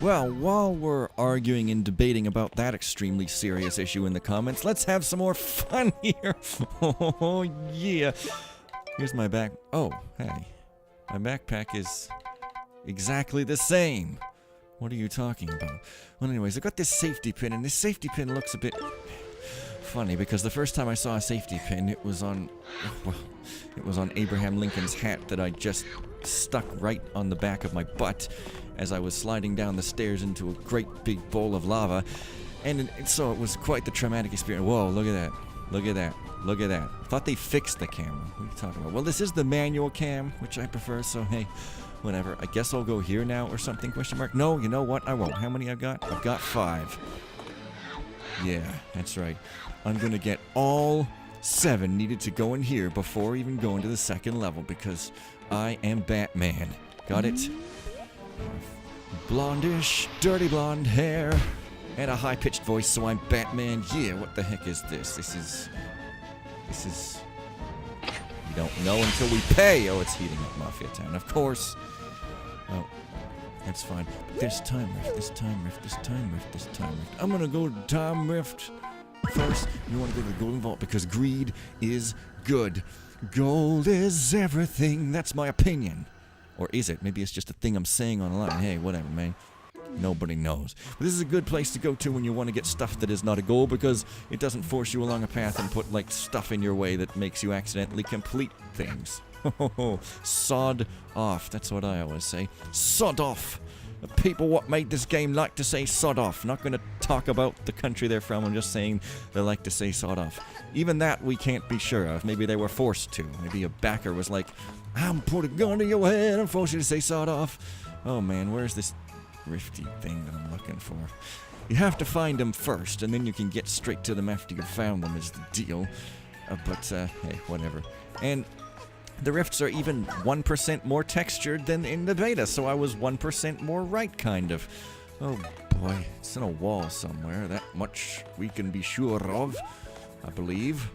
Well, while we're arguing and debating about that extremely serious issue in the comments, let's have some more fun here. Oh, yeah. Here's my back. Oh, hey. My backpack is exactly the same. What are you talking about? Well, anyways, I got this safety pin, and this safety pin looks a bit funny because the first time I saw a safety pin, it was on, well, it was on Abraham Lincoln's hat that I just stuck right on the back of my butt as I was sliding down the stairs into a great big bowl of lava, and so it was quite the traumatic experience. Whoa, look at that. Look at that. Look at that. I thought they fixed the camera. What are you talking about? Well, this is the manual cam, which I prefer, so hey, whatever. I guess I'll go here now or something, question mark? No, you know what? I won't. How many I've got? I've got 5. Yeah, that's right. I'm gonna get all 7 needed to go in here before even going to the second level because I am Batman. Got it? Blondish, dirty blonde hair, and a high-pitched voice, so I'm Batman. Yeah, what the heck is this? This is... We don't know until we pay. Oh, it's heating up Mafia Town, of course. Oh, that's fine. But this time rift, this time rift, this time rift, this time rift. I'm gonna go to time rift first. You wanna go to the golden vault because greed is good. Gold is everything. That's my opinion. Or is it? Maybe it's just a thing I'm saying online. Hey, whatever, man. Nobody knows. But this is a good place to go to when you want to get stuff that is not a goal because it doesn't force you along a path and put, like, stuff in your way that makes you accidentally complete things. Sod off. That's what I always say. Sod off. The people what made this game like to say sod off. Not going to talk about the country they're from. I'm just saying they like to say sod off. Even that we can't be sure of. Maybe they were forced to. Maybe a backer was like, I'm putting a gun to your head and force you to say sod off. Oh man, where's this rifty thing that I'm looking for? You have to find them first, and then you can get straight to them after you've found them is the deal. Hey, whatever. And the rifts are even 1% more textured than in the beta, so I was 1% more right, kind of. Oh boy, it's in a wall somewhere. That much we can be sure of, I believe.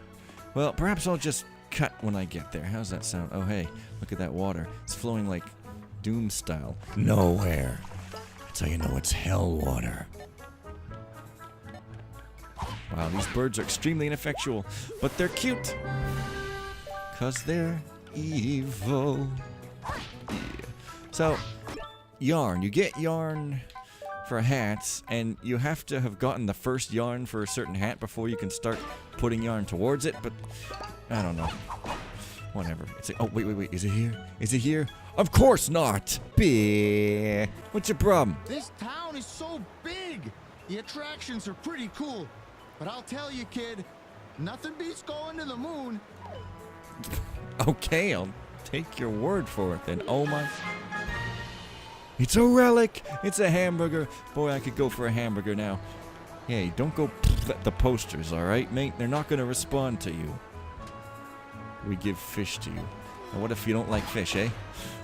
Well, perhaps I'll just cut when I get there. How's that sound? Oh hey, look at that water. It's flowing like Doom style. Nowhere. That's how you know it's hell water. Wow, these birds are extremely ineffectual, but they're cute. 'Cause they're evil. Yeah. So, yarn. You get yarn for hats, and you have to have gotten the first yarn for a certain hat before you can start putting yarn towards it, but I don't know. Whatever. It's like, oh, wait. Is it here? Is it here? Of course not! Bleh. What's your problem? This town is so big! The attractions are pretty cool. But I'll tell you, kid, nothing beats going to the moon. Okay, I'll take your word for it then. Oh my... It's a relic! It's a hamburger! Boy, I could go for a hamburger now. Hey, don't go at the posters, alright, mate? They're not gonna respond to you. We give fish to you. Now what if you don't like fish, eh?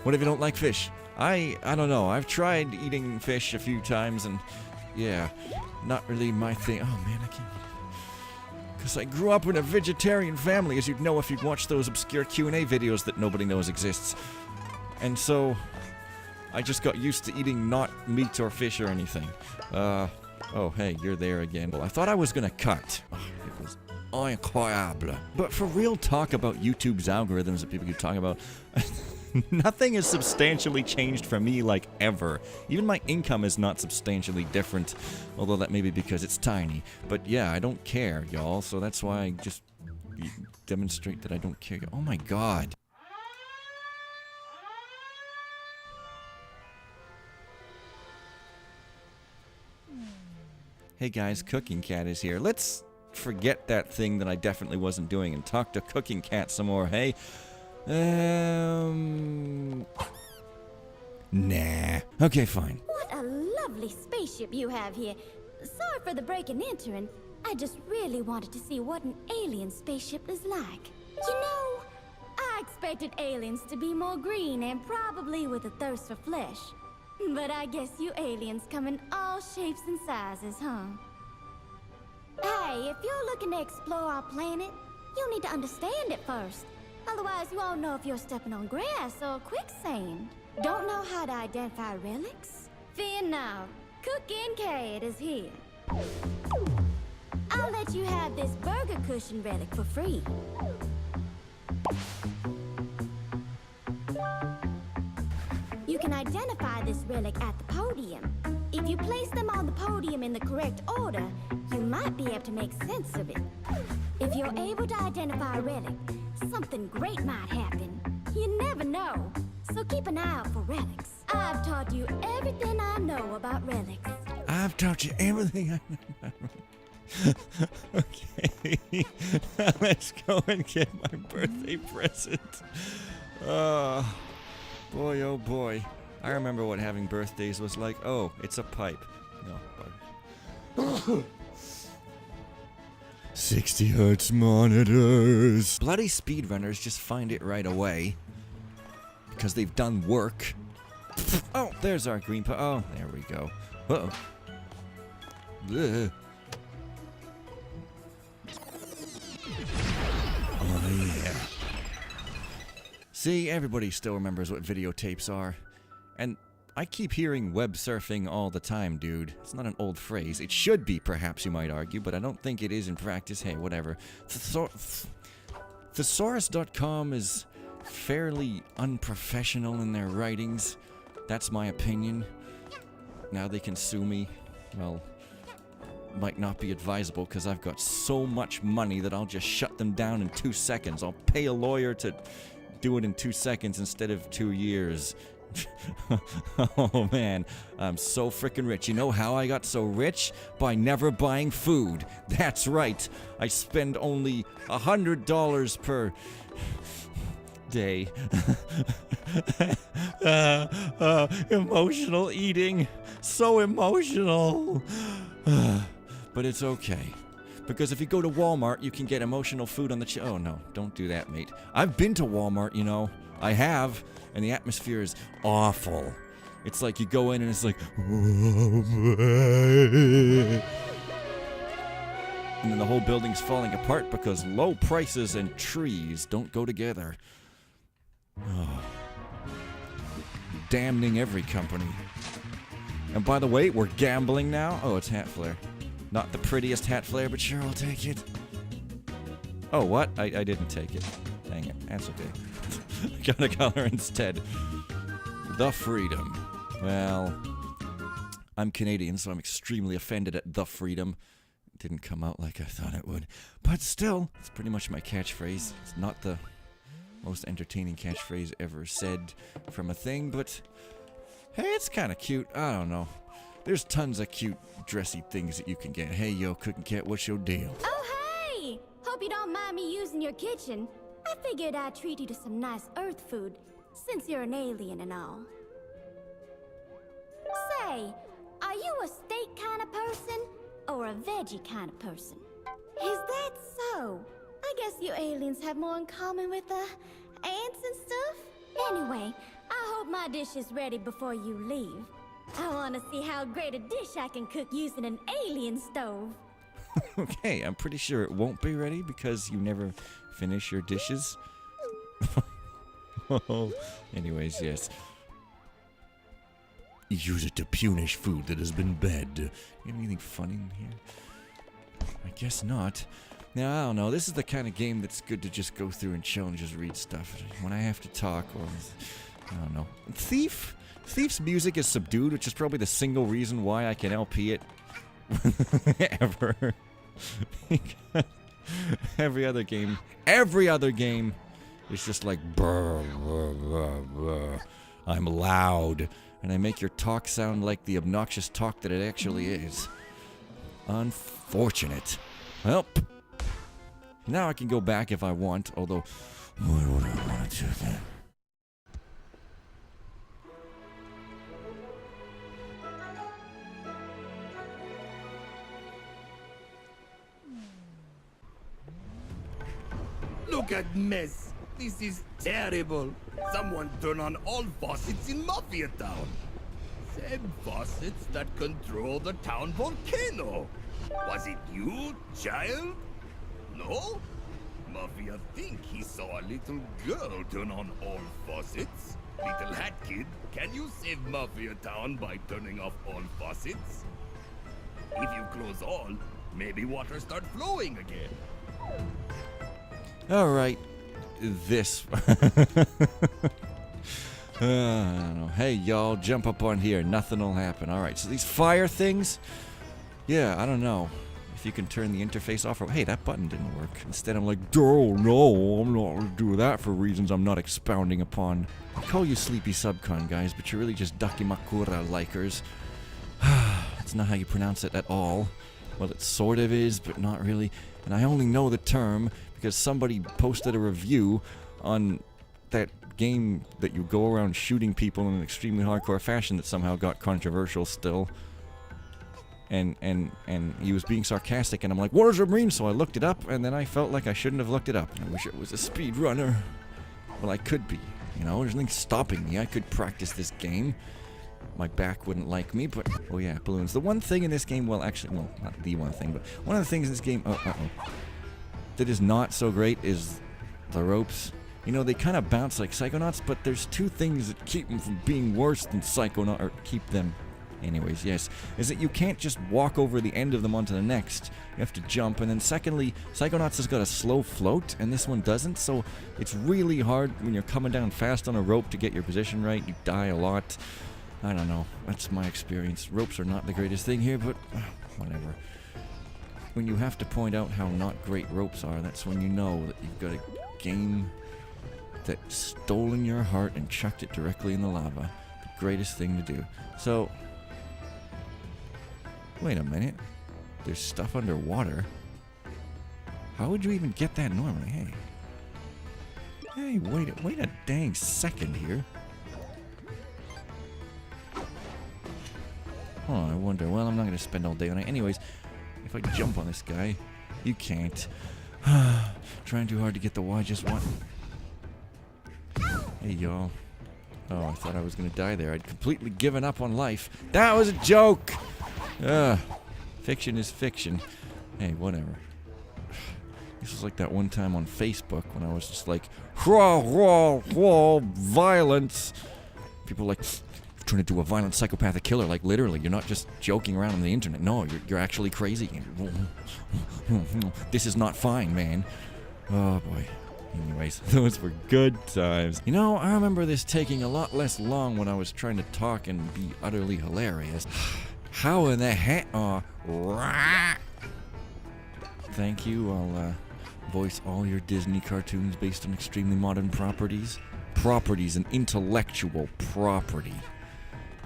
What if you don't like fish? I don't know. I've tried eating fish a few times and... yeah, not really my thing. Oh man, I can't... Because I grew up in a vegetarian family, as you'd know if you'd watched those obscure Q&A videos that nobody knows exists. And so, I just got used to eating not meat or fish or anything. Oh hey, you're there again. Well, I thought I was gonna cut. Oh, it was incroyable. But for real talk about YouTube's algorithms that people keep talking about, nothing has substantially changed for me, like, ever. Even my income is not substantially different, although that may be because it's tiny. But yeah, I don't care, y'all, so that's why I just demonstrate that I don't care. Oh my god. Hey guys, Cooking Cat is here. Let's forget that thing that I definitely wasn't doing and talk to Cooking Cat some more, hey? Nah. Okay, fine. What a lovely spaceship you have here. Sorry for the break and entering. I just really wanted to see what an alien spaceship is like. You know, I expected aliens to be more green and probably with a thirst for flesh. But I guess you aliens come in all shapes and sizes, huh? Hey, if you're looking to explore our planet, you need to understand it first. Otherwise, you won't know if you're stepping on grass or quicksand. Don't know how to identify relics? Fear not, Cook Incarate is here. I'll let you have this burger cushion relic for free. You can identify this relic at the podium. If you place them on the podium in the correct order, you might be able to make sense of it. If you're able to identify a relic, something great might happen. You never know, so keep an eye out for relics. I've taught you everything I know about relics. I've taught you everything I know about relics. Okay, now let's go and get my birthday present. Boy, oh boy. I remember what having birthdays was like. Oh, it's a pipe. No, bug. 60 hertz monitors. Bloody speedrunners just find it right away. Because they've done work. Oh, there's our green oh, there we go. Uh-oh. Ugh. Oh, yeah. See, everybody still remembers what videotapes are. And I keep hearing web surfing all the time, dude. It's not an old phrase. It should be, perhaps you might argue, but I don't think it is in practice. Hey, whatever. Thesaurus.com is fairly unprofessional in their writings. That's my opinion. Now they can sue me. Well, might not be advisable because I've got so much money that I'll just shut them down in 2 seconds. I'll pay a lawyer to do it in 2 seconds instead of 2 years. Oh man, I'm so freaking rich. You know how I got so rich? By never buying food. That's right. I spend only $100 per day. Emotional eating. So emotional. But it's okay. Because if you go to Walmart, you can get emotional food on the oh no, don't do that, mate. I've been to Walmart, you know. I have. And the atmosphere is awful. It's like you go in and it's like, and then the whole building's falling apart because low prices and trees don't go together. Oh. Damning every company. And by the way, we're gambling now. Oh, it's hat flare. Not the prettiest hat flare, but sure, I'll take it. Oh, what? I didn't take it. Dang it. That's okay. Got a color instead. The freedom. Well, I'm Canadian, so I'm extremely offended at the freedom. It didn't come out like I thought it would. But still, it's pretty much my catchphrase. It's not the most entertaining catchphrase ever said from a thing, but hey, it's kind of cute. I don't know. There's tons of cute, dressy things that you can get. Hey, yo, Cooking Cat, what's your deal? Oh, hey! Hope you don't mind me using your kitchen. I figured I'd treat you to some nice Earth food, since you're an alien and all. Say, are you a steak kind of person, or a veggie kind of person? Is that so? I guess you aliens have more in common with, ants and stuff? Anyway, I hope my dish is ready before you leave. I want to see how great a dish I can cook using an alien stove. Okay, I'm pretty sure it won't be ready because you never finish your dishes. Anyways, yes. Use it to punish food that has been bad. You have anything funny in here? I guess not. Now, I don't know. This is the kind of game that's good to just go through and chill and just read stuff. When I have to talk, or I don't know. Thief's music is subdued, which is probably the single reason why I can LP it ever. Every other game is just like brr, brr, brr, brr. I'm loud, and I make your talk sound like the obnoxious talk that it actually is. Unfortunate. Well, now I can go back if I want, although why would I want to do that? Look at mess. This is terrible. Someone turn on all faucets in Mafia Town. Same faucets that control the town volcano. Was it you, child? No? Mafia think he saw a little girl turn on all faucets. Little hat kid Can you save Mafia Town by turning off all faucets? If you close all, maybe water start flowing again. All right, this. I don't know. Hey, y'all, jump up on here. Nothing will happen. All right, so these fire things, yeah, I don't know if you can turn the interface off. Or hey, that button didn't work. Instead, I'm like, oh no, I'm not going to do that for reasons I'm not expounding upon. I call you sleepy subcon guys, but you're really just Dakimakura likers. That's not how you pronounce it at all. Well, it sort of is, but not really. And I only know the term because somebody posted a review on that game that you go around shooting people in an extremely hardcore fashion that somehow got controversial still. And he was being sarcastic, and I'm like, what does it mean? So I looked it up, and then I felt like I shouldn't have looked it up. I wish it was a speedrunner. Well, I could be. You know, there's nothing stopping me. I could practice this game. My back wouldn't like me, but... Oh, yeah, balloons. The one thing in this game... Well, actually... Well, not the one thing, but... One of the things in this game... that is not so great is the ropes. You know, they kind of bounce like Psychonauts, but there's two things that keep them from being worse than Psychonauts... Or keep them... Anyways, yes, is that you can't just walk over the end of them onto the next. You have to jump, and then secondly, Psychonauts has got a slow float, and this one doesn't, so it's really hard when you're coming down fast on a rope to get your position right. You die a lot. I don't know. That's my experience. Ropes are not the greatest thing here, but whatever. When you have to point out how not great ropes are, that's when you know that you've got a game that's stolen your heart and chucked it directly in the lava. The greatest thing to do. So... Wait a minute. There's stuff underwater. How would you even get that normally? Hey, wait a dang second here. Oh, I wonder. Well, I'm not going to spend all day on it. Anyways, if I jump on this guy, you can't. Trying too hard to get the Y just one. Hey, y'all. Oh, I thought I was going to die there. I'd completely given up on life. That was a joke! Fiction is fiction. Hey, whatever. This was like that one time on Facebook when I was just like, violence. People were like, you're trying to do a violent psychopathic killer. Like, literally, you're not just joking around on the internet. No, you're actually crazy. This is not fine, man. Oh, boy. Anyways, those were good times. You know, I remember this taking a lot less long when I was trying to talk and be utterly hilarious. How in the heck? Thank you. I'll voice all your Disney cartoons based on extremely modern properties. Properties, an intellectual property.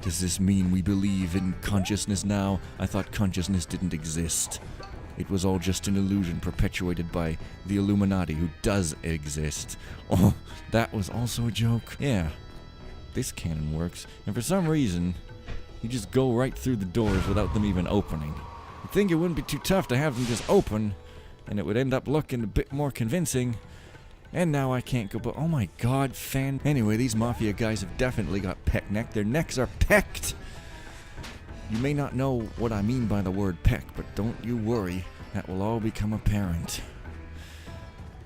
Does this mean we believe in consciousness now? I thought consciousness didn't exist. It was all just an illusion perpetuated by the Illuminati, who does exist. Oh, that was also a joke? Yeah. This cannon works. And for some reason... You just go right through the doors without them even opening. You'd think it wouldn't be too tough to have them just open, and it would end up looking a bit more convincing. And now I can't go, but oh my god, Anyway, these Mafia guys have definitely got peck neck. Their necks are pecked! You may not know what I mean by the word peck, but don't you worry. That will all become apparent.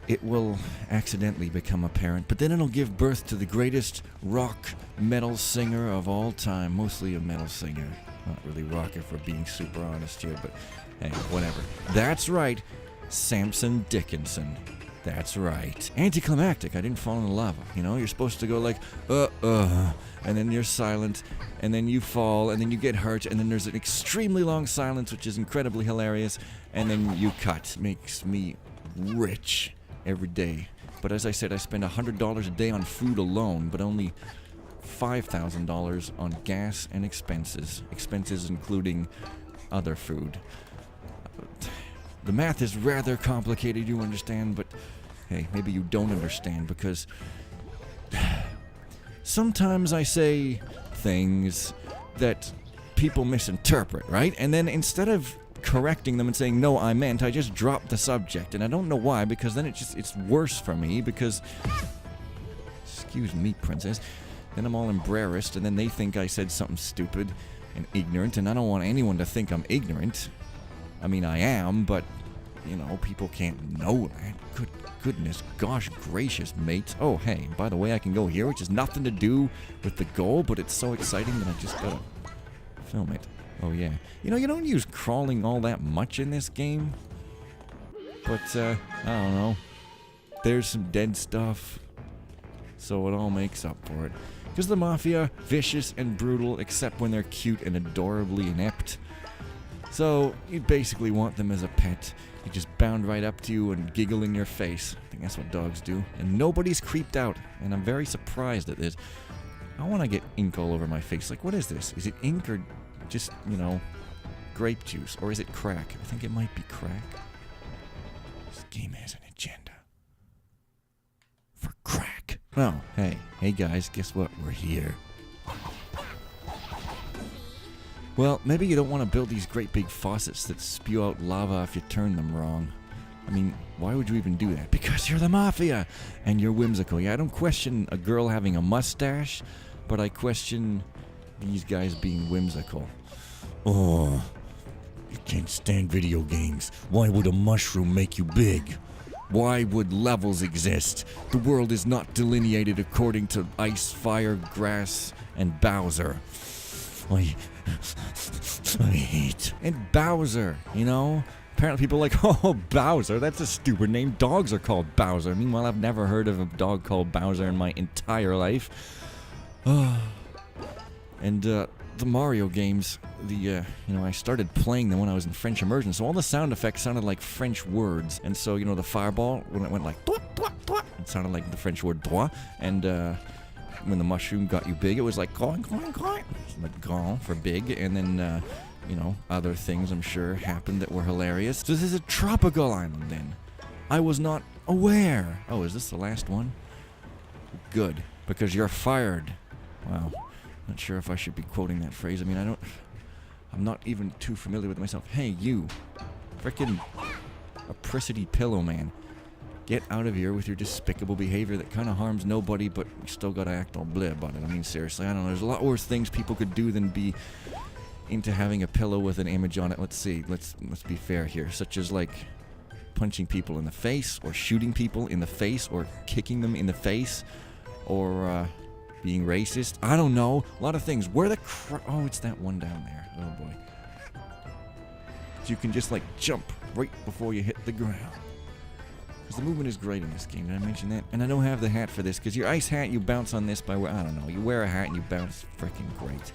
It will accidentally become apparent, but then it'll give birth to the greatest rock metal singer of all time. Mostly a metal singer. Not really rock if we're being super honest here, but hey, whatever. That's right, Samson Dickinson. That's right. Anticlimactic, I didn't fall in the lava. You know, you're supposed to go like, and then you're silent, and then you fall, and then you get hurt, and then there's an extremely long silence, which is incredibly hilarious, and then you cut. Makes me rich. Every day. But as I said, I spend $100 a day on food alone, but only $5,000 on gas and expenses. Expenses including other food. The math is rather complicated, you understand, but hey, maybe you don't understand because sometimes I say things that people misinterpret, right? And then instead of correcting them and saying, no, I meant, I just dropped the subject. And I don't know why, because then it's worse for me, because... Excuse me, princess. Then I'm all embarrassed, and then they think I said something stupid and ignorant, and I don't want anyone to think I'm ignorant. I mean, I am, but you know, people can't know that. Goodness gosh gracious, mates. Oh, hey, by the way, I can go here, which has nothing to do with the goal, but it's so exciting that I just gotta film it. Oh, yeah. You know, you don't use crawling all that much in this game. But, I don't know. There's some dead stuff. So it all makes up for it. Because the Mafia, vicious and brutal, except when they're cute and adorably inept. So, you basically want them as a pet. They just bound right up to you and giggle in your face. I think that's what dogs do. And nobody's creeped out. And I'm very surprised at this. I want to get ink all over my face. Like, what is this? Is it ink or just, you know, grape juice? Or is it crack? I think it might be crack. This game has an agenda. For crack. Oh, hey guys, guess what? We're here. Well, maybe you don't want to build these great big faucets that spew out lava if you turn them wrong. I mean, why would you even do that? Because you're the Mafia, and you're whimsical. Yeah, I don't question a girl having a mustache, but I question these guys being whimsical. Oh, you can't stand video games. Why would a mushroom make you big? Why would levels exist? The world is not delineated according to ice, fire, grass, and Bowser. I hate. And Bowser, you know? Apparently people are like, oh, Bowser, that's a stupid name. Dogs are called Bowser. Meanwhile, I've never heard of a dog called Bowser in my entire life. And, the Mario games, you know, I started playing them when I was in French immersion, so all the sound effects sounded like French words. And so, you know, the fireball, when it went like, dwa, dwa, dwa, it sounded like the French word droit. And, when the mushroom got you big, it was like, going, like grand for big. And then, you know, other things I'm sure happened that were hilarious. So this is a tropical island then. I was not aware. Oh, is this the last one? Good, because you're fired. Wow. Not sure if I should be quoting that phrase. I mean, I'm not even too familiar with myself. Hey, you. Frickin' apricity pillow man. Get out of here with your despicable behavior that kind of harms nobody, but you still gotta act all bleh about it. I mean, seriously, I don't know. There's a lot worse things people could do than be into having a pillow with an image on it. Let's see. Let's be fair here. Such as, like, punching people in the face, or shooting people in the face, or kicking them in the face, or, being racist. I don't know. A lot of things. Where the oh, it's that one down there. Oh, boy. You can just, like, jump right before you hit the ground. Because the movement is great in this game. Did I mention that? And I don't have the hat for this, because your ice hat, you bounce on this by, I don't know. You wear a hat and you bounce freaking great.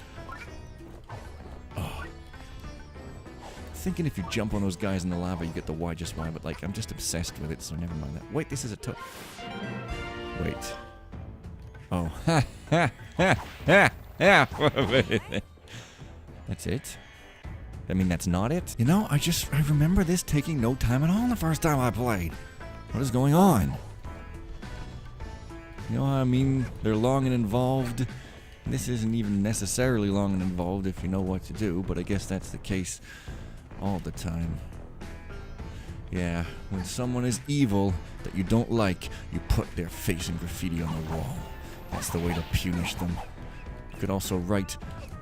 Oh. Thinking if you jump on those guys in the lava, you get the why just why, but, like, I'm just obsessed with it, so never mind that. Wait, this is a Wait. Oh. Ha, ha, ha, ha, ha. That's it? I mean, that's not it? You know, I remember this taking no time at all the first time I played. What is going on? You know what I mean? They're long and involved. This isn't even necessarily long and involved if you know what to do, but I guess that's the case all the time. Yeah, when someone is evil that you don't like, you put their face in graffiti on the wall. That's the way to punish them. You could also write,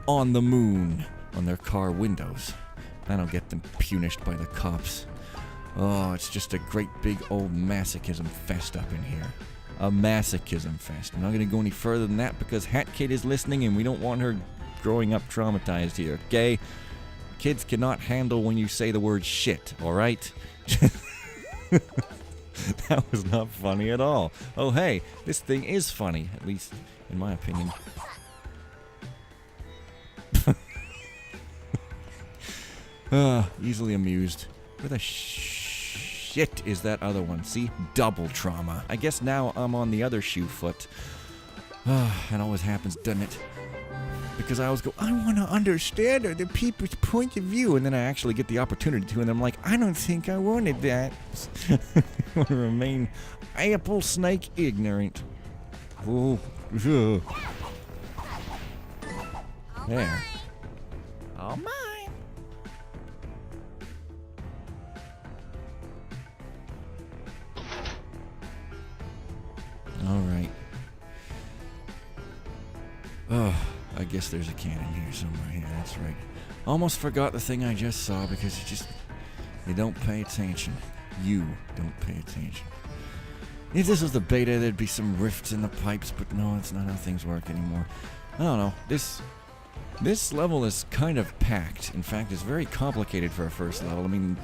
"On the moon," on their car windows. That'll get them punished by the cops. Oh, it's just a great big old masochism fest up in here. A masochism fest. I'm not going to go any further than that because Hat Kid is listening and we don't want her growing up traumatized here, okay? Kids cannot handle when you say the word shit, alright? That was not funny at all. Oh, hey, this thing is funny, at least in my opinion. Easily amused. Where the shit is that other one? See? Double trauma. I guess now I'm on the other shoe foot. That always happens, doesn't it? Because I always go, I want to understand other people's point of view, and then I actually get the opportunity to, and I'm like, I don't think I wanted that. I want to remain apple snake ignorant. Oh, there. All mine. All right. Oh. I guess there's a cannon here somewhere. Yeah, that's right. Almost forgot the thing I just saw because you don't pay attention. You don't pay attention. If this was the beta, there'd be some rifts in the pipes, but no, that's not how things work anymore. I don't know. This level is kind of packed. In fact, it's very complicated for a first level. I mean,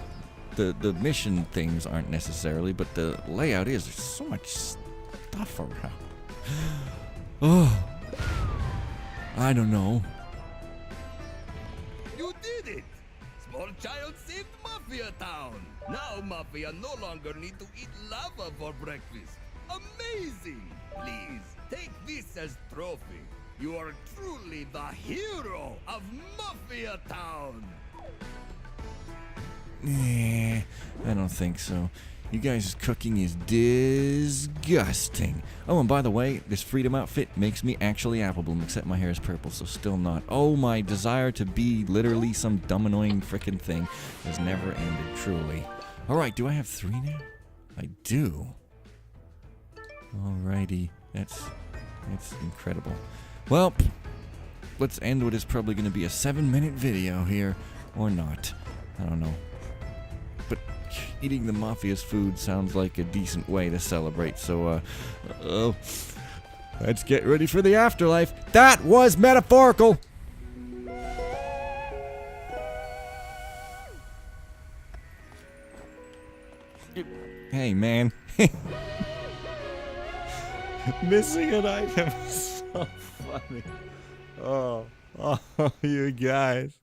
the mission things aren't necessarily, but the layout is. There's so much stuff around. Oh, I don't know. You did it! Small child saved Mafia Town! Now Mafia no longer need to eat lava for breakfast. Amazing! Please, take this as trophy. You are truly the hero of Mafia Town! Nah, I don't think so. You guys' cooking is disgusting. Oh, and by the way, this Freedom outfit makes me actually apple bloom, except my hair is purple, so still not. Oh, my desire to be literally some dumb, annoying frickin' thing has never ended, truly. Alright, do I have 3 now? I do. Alrighty, that's incredible. Well, let's end what is probably going to be a 7-minute video here, or not. I don't know. But eating the Mafia's food sounds like a decent way to celebrate, so, let's get ready for the afterlife. That was metaphorical! Hey, man. Missing an item is so funny. Oh, you guys.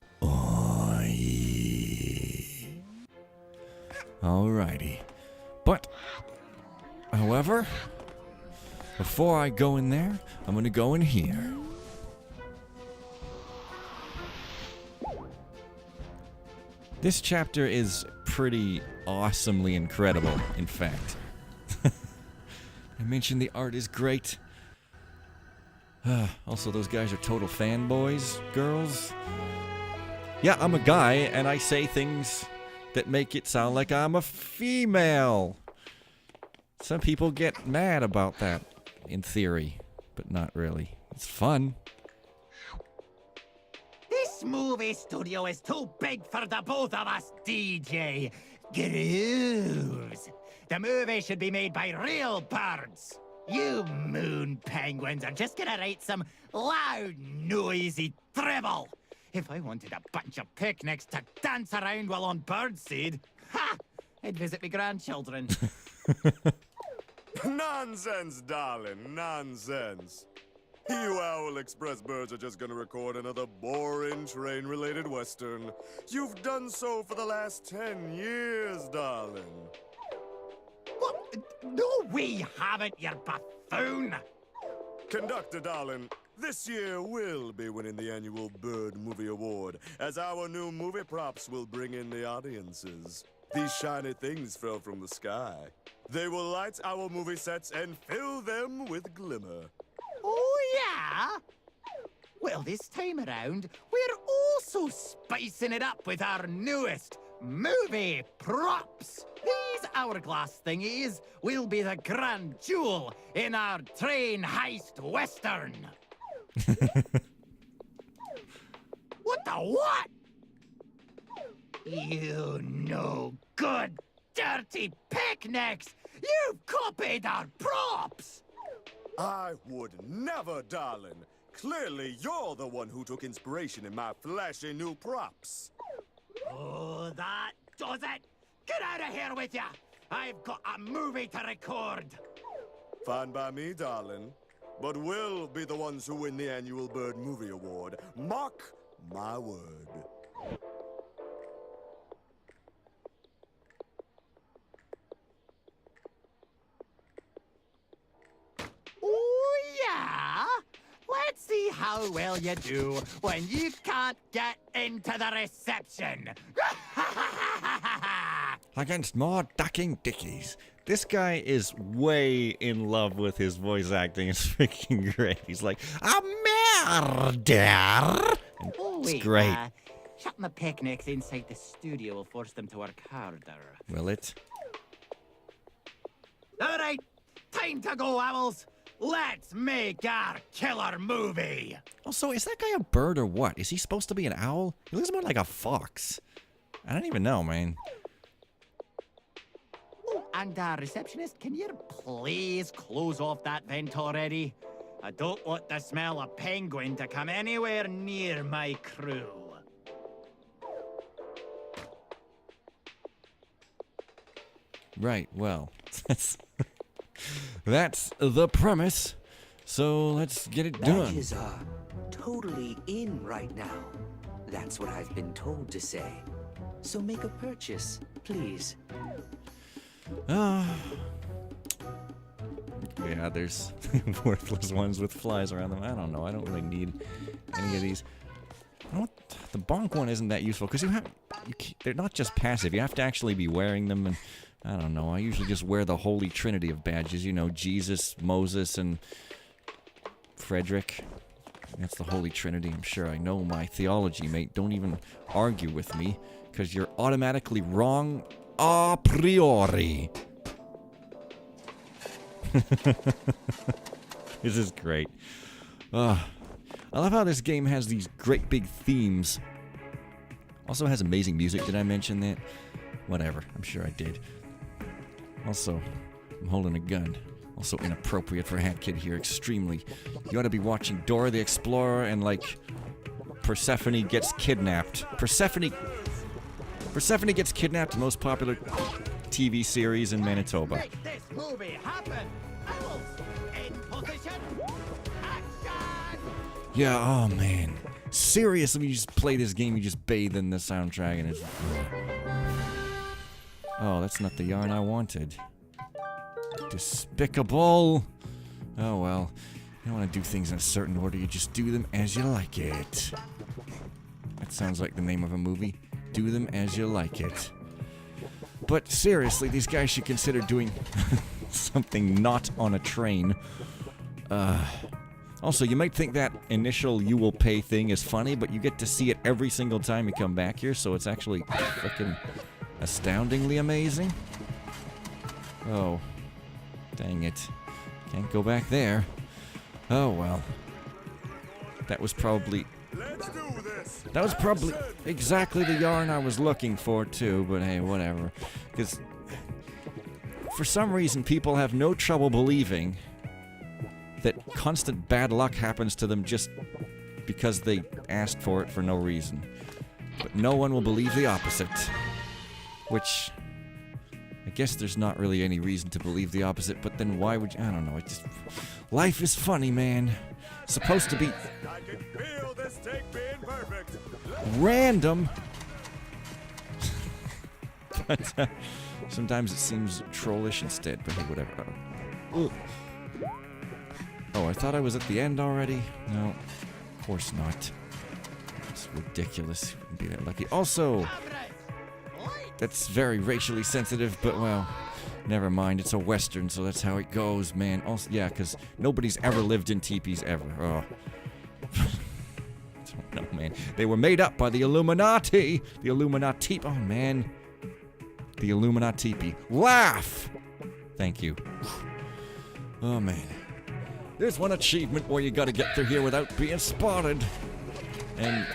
Alrighty. But, however, before I go in there, I'm gonna go in here. This chapter is pretty awesomely incredible, in fact. I mentioned the art is great. Also, those guys are total fanboys, girls. Yeah, I'm a guy, and I say things that make it sound like I'm a female. Some people get mad about that, in theory, but not really. It's fun. This movie studio is too big for the both of us, DJ. Grooves. The movie should be made by real birds. You moon penguins are just gonna write some loud, noisy dribble. If I wanted a bunch of picnics to dance around while on birdseed, ha! I'd visit my grandchildren. Nonsense, darling, nonsense. You Owl Express birds are just gonna record another boring train-related western. You've done so for the last 10 years, darling. What? No, we haven't, you buffoon! Conductor, darling, this year we'll be winning the annual Bird Movie Award, as our new movie props will bring in the audiences. These shiny things fell from the sky. They will light our movie sets and fill them with glimmer. Oh, yeah? Well, this time around, we're also spicing it up with our newest movie props. These hourglass thingies will be the grand jewel in our train heist western. What the what? You no good, dirty picnics! You've copied our props! I would never, darling. Clearly, you're the one who took inspiration in my flashy new props. Oh, that does it! Get out of here with ya! I've got a movie to record! Fine by me, darling. But we'll be the ones who win the annual Bird Movie Award. Mark my word. Oh, yeah? Let's see how well you do when you can't get into the reception. Against more ducking dickies. This guy is way in love with his voice acting. It's freaking great. He's like, a murder! Oh, It's wait, great. Shutting the picnics inside the studio will force them to work harder. Will it? All right, time to go, owls. Let's make our killer movie. Also, is that guy a bird or what? Is he supposed to be an owl? He looks more like a fox. I don't even know, man. And, receptionist, can you please close off that vent already? I don't want the smell of penguin to come anywhere near my crew. Right, well, that's the premise. So let's get it done. Badges are totally in right now. That's what I've been told to say. So make a purchase, please. Yeah, there's worthless ones with flies around them. I don't know. I don't really need any of these. You know what? The bonk one isn't that useful because they're not just passive. You have to actually be wearing them, and I don't know. I usually just wear the holy trinity of badges. You know, Jesus, Moses, and Frederick. That's the holy trinity. I'm sure I know my theology, mate. Don't even argue with me because you're automatically wrong a priori. This is great. I love how this game has these great big themes. Also has amazing music. Did I mention that? Whatever. I'm sure I did. Also, I'm holding a gun. Also inappropriate for a hat kid here. Extremely. You ought to be watching Dora the Explorer and, like, Persephone gets kidnapped. Persephone gets kidnapped, the most popular TV series in Manitoba. Make this movie happen! In position, action! Yeah, oh man. Seriously, you just play this game, you just bathe in the soundtrack, and it's... Oh, that's not the yarn I wanted. Despicable! Oh well. You don't want to do things in a certain order, you just do them as you like it. That sounds like the name of a movie. Do them as you like it. But seriously, these guys should consider doing something not on a train. Also, you might think that initial you will pay thing is funny, but you get to see it every single time you come back here, so it's actually freaking astoundingly amazing. Oh, dang it. Can't go back there. Oh, well. That was probably exactly the yarn I was looking for, too, but hey, whatever. Because for some reason, people have no trouble believing that constant bad luck happens to them just because they asked for it for no reason. But no one will believe the opposite. Which, I guess there's not really any reason to believe the opposite, but then why would you? I don't know, life is funny, man. It's supposed to be I can feel this take being perfect. random. But sometimes it seems trollish instead, but hey, whatever. Oh, I thought I was at the end already? No, of course not. It's ridiculous. You wouldn't be that lucky. Also, that's very racially sensitive, but well, never mind. It's a Western, so that's how it goes, man. Also, yeah, because nobody's ever lived in teepees ever. Oh. No, man. They were made up by the Illuminati. The Illuminati. Oh, man. The Illuminati. Laugh! Thank you. Oh, man. There's one achievement where you gotta get through here without being spotted. And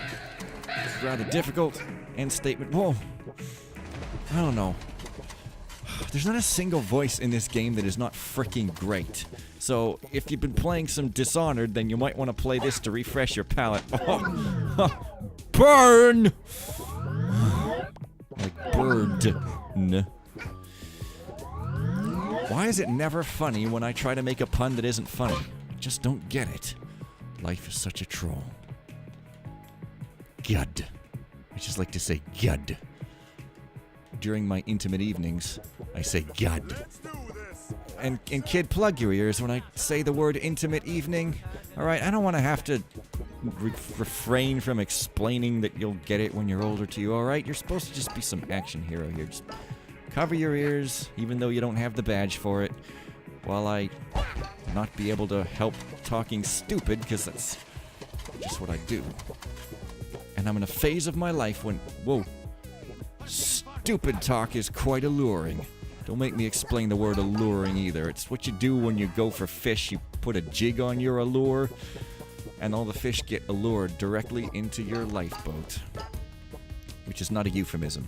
it's rather difficult. End statement. Whoa. I don't know. There's not a single voice in this game that is not freaking great. So, if you've been playing some Dishonored, then you might want to play this to refresh your palate. Oh. Burn! Like birdnde. Why is it never funny when I try to make a pun that isn't funny? I just don't get it. Life is such a troll. Gud. I just like to say Gud. During my intimate evenings, I say Gud. And kid, plug your ears when I say the word intimate evening. Alright, I don't want to have to refrain from explaining that you'll get it when you're older to you, alright? You're supposed to just be some action hero here. Just cover your ears, even though you don't have the badge for it, while I not be able to help talking stupid, because that's just what I do. And I'm in a phase of my life when, whoa, stupid talk is quite alluring. Don't make me explain the word alluring either. It's what you do when you go for fish. You put a jig on your allure, and all the fish get allured directly into your lifeboat. Which is not a euphemism.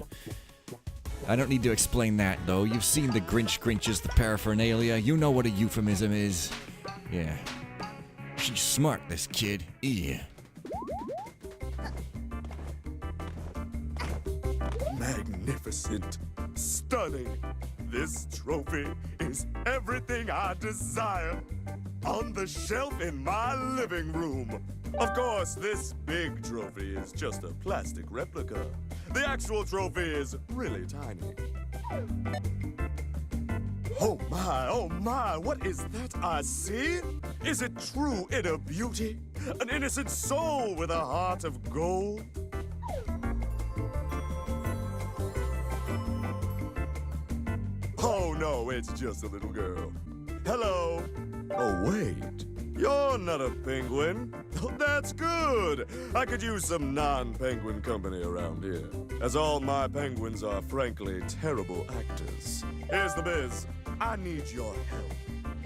I don't need to explain that, though. You've seen the Grinches, the paraphernalia. You know what a euphemism is. Yeah. She's smart, this kid. Yeah. Magnificent. Stunning. This trophy is everything I desire. On the shelf in my living room. Of course, this big trophy is just a plastic replica. The actual trophy is really tiny. Oh my, what is that I see? Is it true inner beauty? An innocent soul with a heart of gold? Oh no, it's just a little girl. Hello. Oh wait, you're not a penguin. Oh, that's good. I could use some non-penguin company around here, as all my penguins are frankly terrible actors. Here's the biz. I need your help.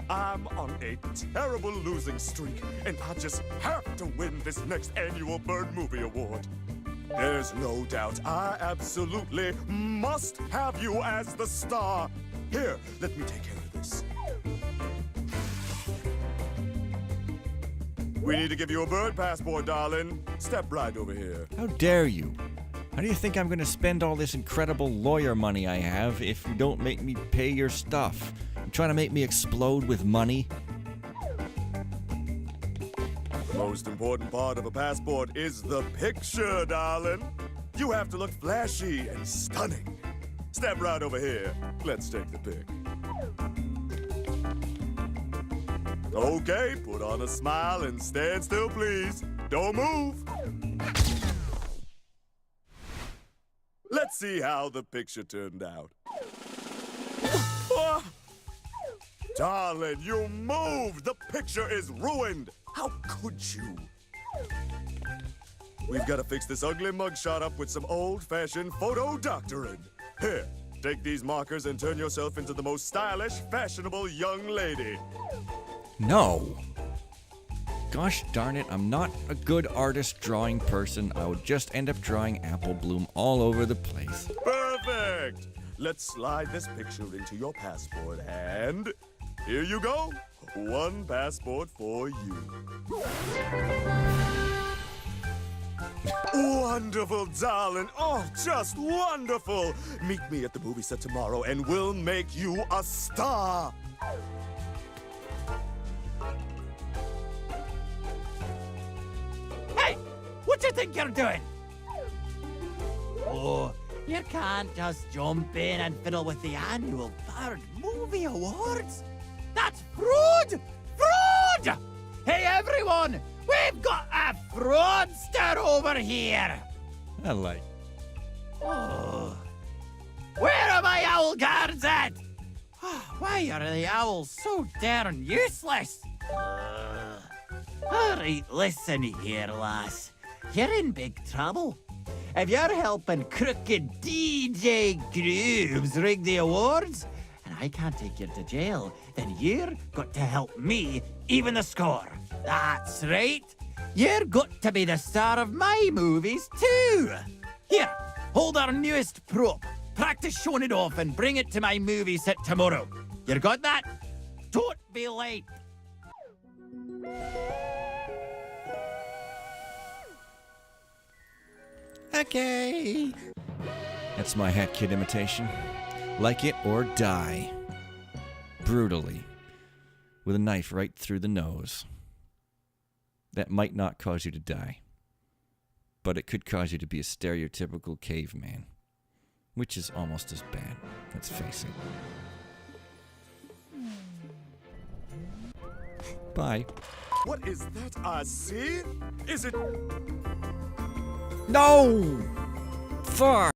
I'm on a terrible losing streak, and I just have to win this next annual Bird Movie Award. There's no doubt I absolutely must have you as the star. Here, let me take care of this. We need to give you a bird passport, darling. Step right over here. How dare you? How do you think I'm gonna spend all this incredible lawyer money I have if you don't make me pay your stuff? You trying to make me explode with money? The most important part of a passport is the picture, darling. You have to look flashy and stunning. Step right over here. Let's take the pic. Okay, put on a smile and stand still, please. Don't move. Let's see how the picture turned out. Ah! Darling, you moved! The picture is ruined! How could you? We've got to fix this ugly mugshot up with some old-fashioned photo doctoring. Here, take these markers and turn yourself into the most stylish, fashionable young lady. No. Gosh darn it, I'm not a good artist drawing person. I would just end up drawing apple bloom all over the place. Perfect! Let's slide this picture into your passport, and here you go. One passport for you. Wonderful, darling. Oh, just wonderful. Meet me at the movie set tomorrow, and we'll make you a star. Hey! What do you think you're doing? Oh, you can't just jump in and fiddle with the annual Bird Movie Awards. That's fraud! Fraud! Hey, everyone! We've got a fraudster over here! I like. Oh. Where are my owl guards at? Why are the owls so darn useless? Alright, listen here, lass. You're in big trouble. If you're helping crooked DJ Grooves rig the awards, and I can't take you to jail, then you're got to help me even the score. That's right. You're got to be the star of my movies, too. Here, hold our newest prop. Practice showing it off and bring it to my movie set tomorrow. You got that? Don't be late. Okay. That's my Hat Kid imitation. Like it or die. Brutally. With a knife right through the nose. That might not cause you to die. But it could cause you to be a stereotypical caveman. Which is almost as bad. Let's face it. Bye. What is that I see? Is it... No! Fuck!